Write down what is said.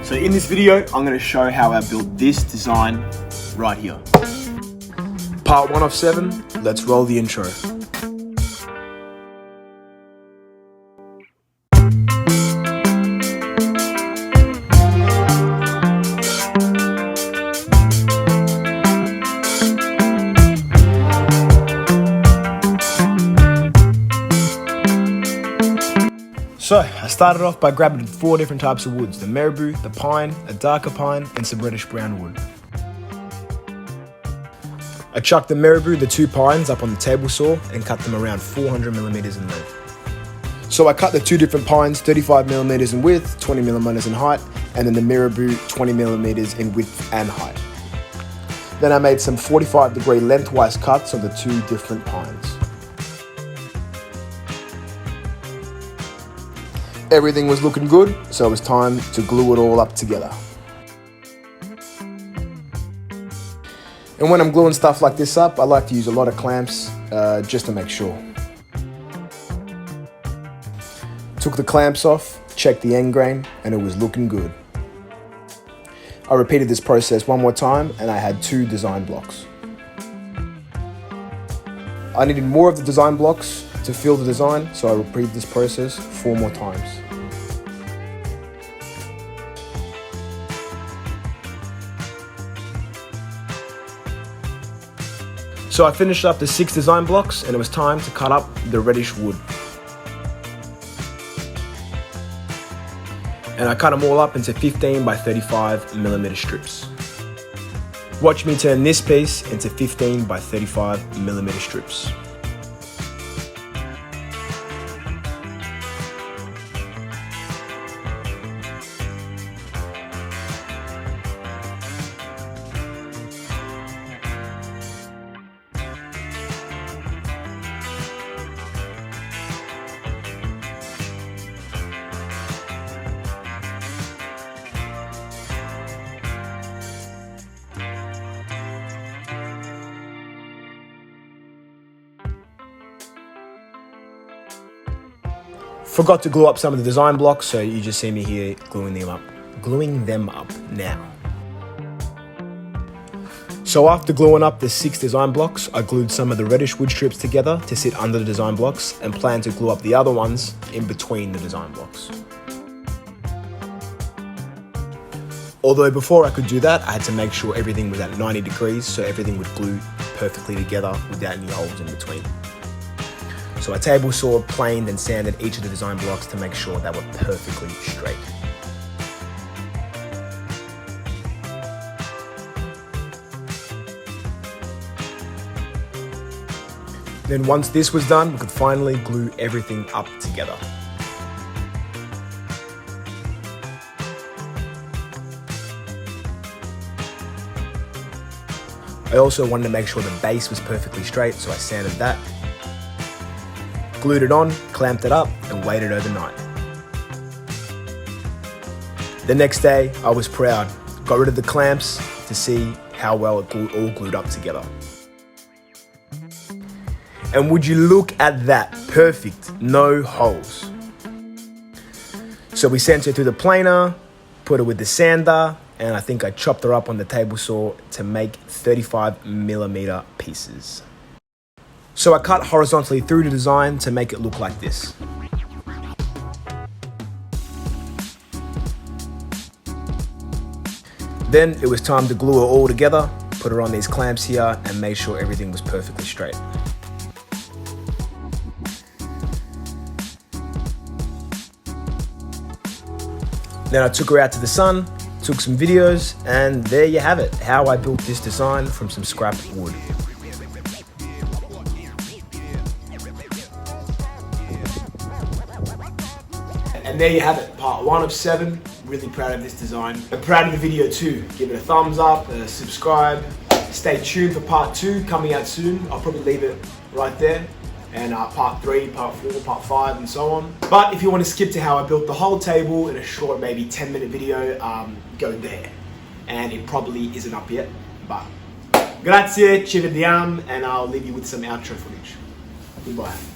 So in this video, I'm going to show how I built this design right here. Part 1 of 7, let's roll the intro. So, I started off by grabbing 4 different types of woods: the marabou, the pine, a darker pine, and some reddish brown wood. I chucked the marabou, the 2 pines, up on the table saw and cut them around 400mm in length. So I cut the 2 different pines 35mm in width, 20mm in height, and then the marabou 20mm in width and height. Then I made some 45-degree lengthwise cuts on the 2 different pines. Everything was looking good, so it was time to glue it all up together. And when I'm gluing stuff like this up, I like to use a lot of clamps just to make sure. Took the clamps off, checked the end grain, and it was looking good. I repeated this process one more time and I had 2 design blocks. I needed more of the design blocks to fill the design, so I repeated this process 4 more times. So I finished up the 6 design blocks and it was time to cut up the reddish wood. And I cut them all up into 15 by 35mm strips. Watch me turn this piece into 15 by 35mm strips. Forgot to glue up some of the design blocks, so you just see me here gluing them up now. So after gluing up the 6 design blocks, I glued some of the reddish wood strips together to sit under the design blocks and plan to glue up the other ones in between the design blocks. Although before I could do that, I had to make sure everything was at 90 degrees so everything would glue perfectly together without any holes in between. So I table sawed, planed and sanded each of the design blocks to make sure they were perfectly straight. Then once this was done, we could finally glue everything up together. I also wanted to make sure the base was perfectly straight, so I sanded that. Glued it on, clamped it up, and waited overnight. The next day, I was proud. Got rid of the clamps to see how well it all glued up together. And would you look at that? Perfect, no holes. So we sent her through the planer, put her with the sander, and I think I chopped her up on the table saw to make 35mm pieces. So I cut horizontally through the design to make it look like this. Then it was time to glue her all together, put her on these clamps here and make sure everything was perfectly straight. Then I took her out to the sun, took some videos, and there you have it, how I built this design from some scrap wood. And there you have it, part 1 of 7. Really proud of this design. I'm proud of the video too. Give it a thumbs up, subscribe. Stay tuned for part 2 coming out soon. I'll probably leave it right there. And part 3, part 4, part 5 and so on. But if you want to skip to how I built the whole table in a short, maybe 10-minute video, go there. And it probably isn't up yet, but grazie, ci vediamo, and I'll leave you with some outro footage. Goodbye.